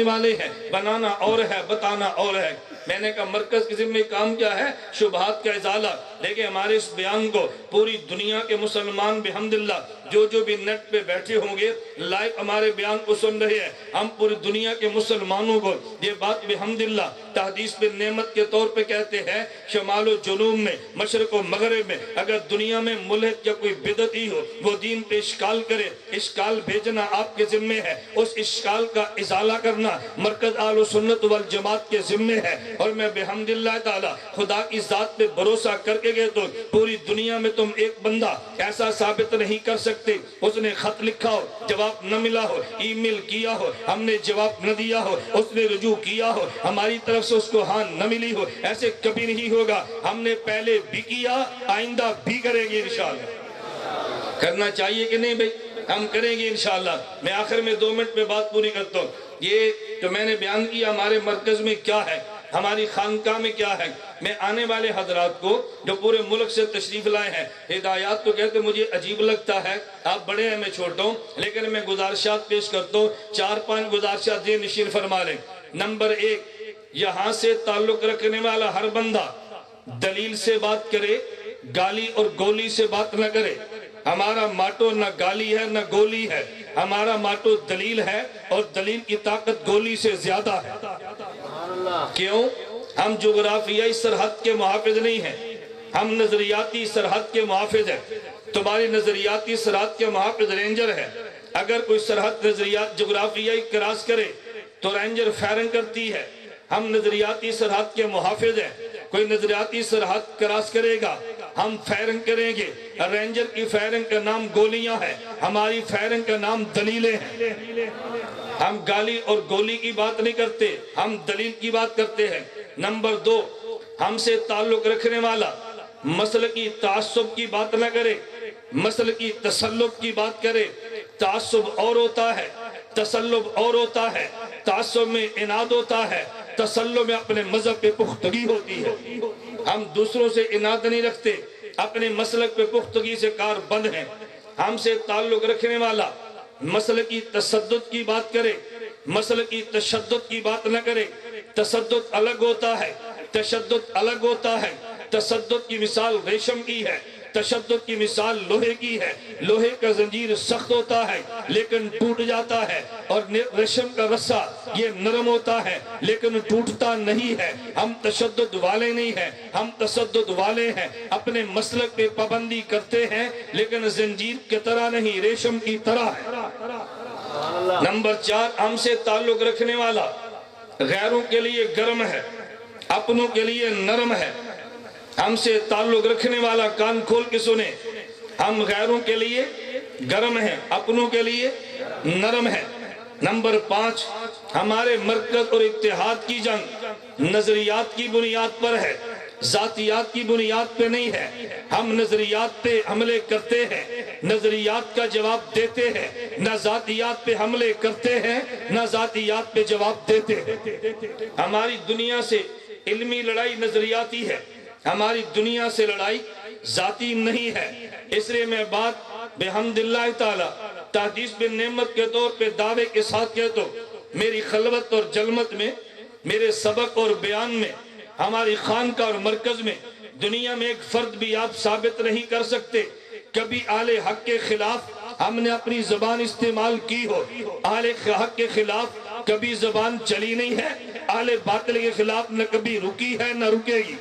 والے ہیں، بنانا اور ہے، بتانا اور ہے۔ میں نے کہا مرکز کے ذمہ کام کیا ہے؟ شبہات کا ازالہ۔ دیکھیں ہمارے اس بیان کو پوری دنیا کے مسلمان بحمداللہ جو بھی نیٹ پہ بیٹھے ہوں گے لائیو ہمارے بیان کو سن رہے ہیں، ہم پوری دنیا کے مسلمانوں کو یہ بات بحمداللہ تحدیث بن نعمت کے طور پہ کہتے ہیں، شمال و جنوب میں، مشرق و مغرب میں اگر دنیا میں ملحد یا کوئی بدعتی ہو وہ دین پہ اشکال کرے، اشکال بھیجنا آپ کے ذمہ ہے، اس اشکال کا ازالہ کرنا مرکز اہل سنت والجماعت کے ذمہ ہے۔ اور میں بحمداللہ تعالی خدا کی ذات پہ بھروسہ کر کے گئے تو پوری دنیا میں تم ایک بندہ ایسا ثابت نہیں کر سکتے اس نے خط لکھا ہو، جواب نہ ملا ہو، ای میل کیا ہو، ہم نے جواب نہ دیا ہو، اس نے رجوع کیا ہو، ہماری طرف سے اس کو ہاں نہ ملی ہو، ایسے کبھی نہیں ہوگا۔ ہم نے پہلے بھی کیا، آئندہ بھی کریں گے انشاءاللہ۔ کرنا چاہیے کہ نہیں بھئی؟ ہم کریں گے انشاءاللہ۔ میں آخر میں 2 منٹ میں بات پوری کرتا ہوں۔ یہ جو میں نے بیان کیا ہمارے مرکز میں کیا ہے، ہماری خانقاہ میں کیا ہے، میں آنے والے حضرات کو جو پورے ملک سے تشریف لائے ہیں ہدایات تو کہتے مجھے عجیب لگتا ہے، آپ بڑے ہیں میں چھوٹا ہوں، لیکن میں گزارشات پیش کرتا ہوں، 4-5 گزارشات یہ نشین فرما لیں۔ نمبر 1، یہاں سے تعلق رکھنے والا ہر بندہ دلیل سے بات کرے، گالی اور گولی سے بات نہ کرے۔ ہمارا ماٹو نہ گالی ہے نہ گولی ہے، ہمارا ماٹو دلیل ہے، اور دلیل کی طاقت گولی سے زیادہ ہے۔ کیوں؟ ہم جغرافیائی سرحد کے محافظ نہیں ہیں، ہم نظریاتی سرحد کے محافظ ہیں۔ تمہاری نظریاتی سرحد کے محافظ رینجر ہے، اگر کوئی سرحد نظریات جغرافیائی کراس کرے تو رینجر فائرنگ کرتی ہے۔ ہم نظریاتی سرحد کے محافظ ہیں، کوئی نظریاتی سرحد کراس کرے گا ہم فائرنگ کریں گے۔ رینجر کی فائرنگ کا نام گولیاں ہے، ہماری فائرنگ کا نام دلیلیں ہیں۔ ہم گالی اور گولی کی بات نہیں کرتے، ہم دلیل کی بات کرتے ہیں۔ نمبر 2، ہم سے تعلق رکھنے والا مسلکی تعصب کی بات نہ کرے، مسلکی تسلب کی بات کرے۔ تعصب اور ہوتا ہے، تسلب اور ہوتا ہے۔ تعصب میں اناد ہوتا ہے، تسلب میں اپنے مذہب پہ پختگی ہوتی ہے۔ ہم دوسروں سے اناد نہیں رکھتے، اپنے مسلک پہ پختگی سے کار بند ہیں۔ ہم سے تعلق رکھنے والا مسلکی تشدد کی بات کرے، مسلکی تشدد کی بات نہ کرے۔ تشدد الگ ہوتا ہے، تشدد الگ ہوتا ہے۔ تشدد کی مثال ریشم کی ہے، تشدد کی مثال لوہے کی ہے۔ لوہے کا زنجیر سخت ہوتا ہے لیکن ٹوٹ جاتا ہے، اور ریشم کا رسہ یہ نرم ہوتا ہے لیکن ٹوٹتا نہیں ہے۔ ہم تشدد والے نہیں ہیں، ہم تشدد والے ہیں، اپنے مسلک پہ پابندی کرتے ہیں لیکن زنجیر کی طرح نہیں، ریشم کی طرح ہے۔ نمبر 4، ہم سے تعلق رکھنے والا غیروں کے لیے گرم ہے، اپنوں کے لیے نرم ہے۔ ہم سے تعلق رکھنے والا کان کھول کے سنیں، ہم غیروں کے لیے گرم ہیں، اپنوں کے لیے نرم ہے۔ نمبر 5، ہمارے مرکز اور اتحاد کی جنگ نظریات کی بنیاد پر ہے، ذاتیات کی بنیاد پہ نہیں ہے۔ ہم نظریات پہ حملے کرتے ہیں، نظریات کا جواب دیتے ہیں، نہ ذاتیات پہ حملے کرتے ہیں نہ ذاتیات پہ جواب دیتے ہیں۔ ہماری دنیا سے علمی لڑائی نظریاتی ہے، ہماری دنیا سے لڑائی ذاتی نہیں ہے۔ اس لیے میں بات بحمداللہ تعالی تحدیث بن نعمت کے طور پہ دعوے کے ساتھ کہتا ہوں، میری خلوت اور جلمت میں، میرے سبق اور بیان میں، ہماری خانقاہ اور مرکز میں دنیا میں ایک فرد بھی آپ ثابت نہیں کر سکتے کبھی اہل حق کے خلاف ہم نے اپنی زبان استعمال کی ہو۔ اہل حق کے خلاف کبھی زبان چلی نہیں ہے، اہل باطل کے خلاف نہ کبھی رکی ہے نہ رکے گی۔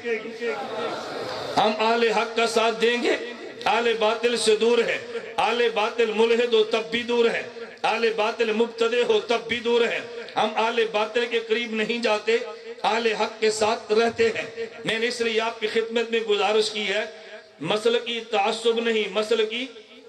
ہم اہل حق کا ساتھ دیں گے، اہل باطل سے دور ہے۔ اہل باطل ملحد ہو تب بھی دور ہے، اہل باطل مبتدع ہو تب بھی دور ہے۔ ہم اہل باطل کے قریب نہیں جاتے، اہل حق کے ساتھ رہتے ہیں۔ میں نے اس لیے آپ کی خدمت میں گزارش کی ہے، مسلکی تعصب نہیں، مسلکی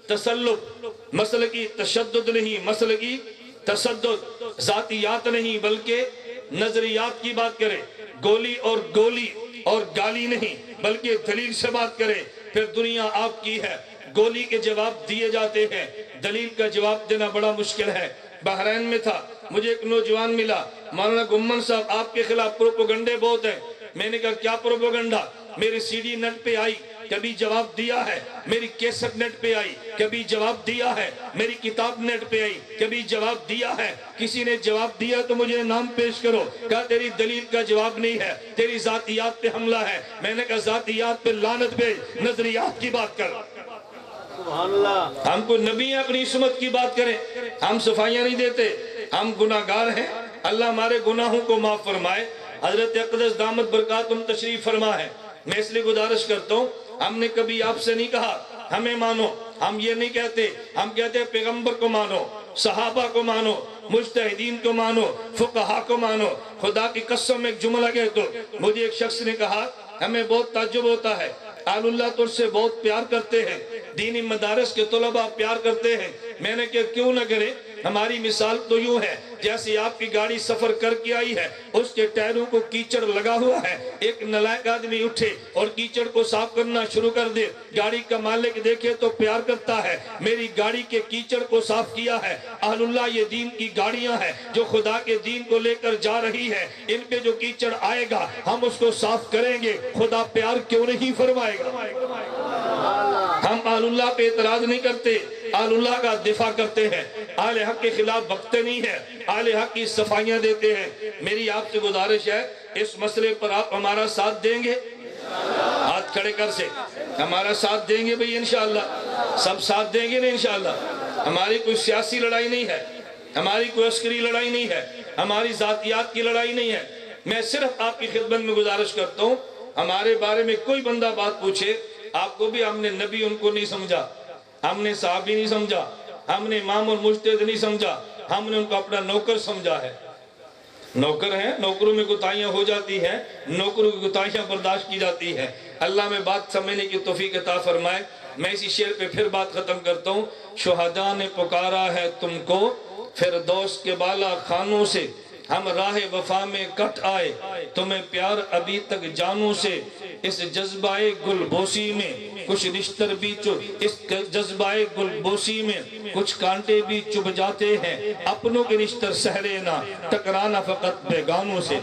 تسلب، مسلکی تشدد نہیں، مسلکی تشدد، ذاتیات نہیں بلکہ نظریات کی بات کرے، گولی اور گالی نہیں بلکہ دلیل سے بات کرے، پھر دنیا آپ کی ہے۔ گولی کے جواب دیے جاتے ہیں، دلیل کا جواب دینا بڑا مشکل ہے۔ بحرین میں تھا، مجھے ایک نوجوان ملا، مولانا گمن صاحب آپ کے خلاف پروپیگنڈے بہت ہیں۔ میں نے کہا کیا پروپیگنڈا؟ میری سی ڈی نیٹ پہ آئی، کبھی جواب دیا ہے، میری کیسٹ نیٹ پہ آئی، کبھی جواب دیا ہے، میری کتاب نیٹ پہ آئی، کبھی جواب دیا ہے۔ کسی نے جواب دیا تو مجھے نام پیش کرو، کہا تیری دلیل کا جواب نہیں ہے، تیری ذاتیات پہ حملہ ہے۔ میں نے کہا ذاتیات پہ لعنت بھیج، نظریات کی بات کر۔ سبحان اللہ۔ ہم کو نبی اپنی عصمت کی بات کریں، ہم صفائیاں نہیں دیتے، ہم گناہگار ہیں، اللہ ہمارے گناہوں کو معاف فرمائے۔ حضرت اقدس دامت برکاتہم تشریف فرما ہے، میں اس لیے گزارش کرتا ہوں، ہم نے کبھی آپ سے نہیں کہا ہمیں مانو، ہم یہ نہیں کہتے، ہم کہتے ہیں پیغمبر کو مانو، صحابہ کو مانو، مجتہدین کو مانو، فقہا کو مانو۔ خدا کی قسم ایک جملہ کہتا ہوں، مجھے ایک شخص نے کہا ہمیں بہت تعجب ہوتا ہے، آل اللہ تو سے بہت پیار کرتے ہیں، دینی مدارس کے طلباء پیار کرتے ہیں۔ میں نے کہا کیوں نہ کرے، ہماری مثال تو یوں ہے جیسے آپ کی گاڑی سفر کر کے آئی ہے، اس کے ٹائروں کو کیچڑ لگا ہوا ہے، ایک نالائق آدمی اٹھے اور کیچڑ کو صاف کرنا شروع کر دے، گاڑی کا مالک دیکھے تو پیار کرتا ہے، میری گاڑی کے کیچڑ کو صاف کیا ہے۔ اہل اللہ یہ دین کی گاڑیاں ہیں جو خدا کے دین کو لے کر جا رہی ہے، ان پہ جو کیچڑ آئے گا ہم اس کو صاف کریں گے، خدا پیار کیوں نہیں فرمائے گا؟ ہم اہل اللہ پہ اعتراض نہیں کرتے، اہل اللہ کا دفاع کرتے ہیں، اہل حق کے خلاف بکتے نہیں ہیں، اہل حق کی صفائیاں دیتے ہیں۔ میری آپ سے گزارش ہے اس مسئلے پر آپ ہمارا ساتھ دیں گے؟ ہاتھ کھڑے کر سے ہمارا ساتھ دیں گے بھئی انشاءاللہ، سب ساتھ دیں گے نا انشاءاللہ۔ ہماری کوئی سیاسی لڑائی نہیں ہے، ہماری کوئی عسکری لڑائی نہیں ہے، ہماری ذاتیات کی لڑائی نہیں ہے۔ میں صرف آپ کی خدمت میں گزارش کرتا ہوں، ہمارے بارے میں کوئی بندہ بات پوچھے، آپ کو بھی ہم نے نبی ان کو نہیں سمجھا، ہم نے صحابی نہیں سمجھا، ہم نے امام اور مجتہد نہیں سمجھا، ہم نے ان کو اپنا نوکر سمجھا ہے۔ نوکر ہیں، نوکروں میں کوتاہیاں ہو جاتی ہیں، نوکروں کی کوتاہیاں برداشت کی جاتی ہے۔ اللہ میں بات سمجھنے کی توفیق عطا فرمائے۔ میں اسی شعر پہ پھر بات ختم کرتا ہوں۔ شہداء نے پکارا ہے تم کو فردوس کے بالا خانوں سے، ہم راہ وفا میں کٹ آئے تمہیں پیار ابھی تک جانوں سے۔ اس جذبہ گل بوسی میں کچھ نشتر بھی اس جذبہ گل بوسی میں کچھ کانٹے بھی چبھ جاتے ہیں، اپنوں کے نشتر سہرے نہ ٹکرانا فقط بیگانوں سے۔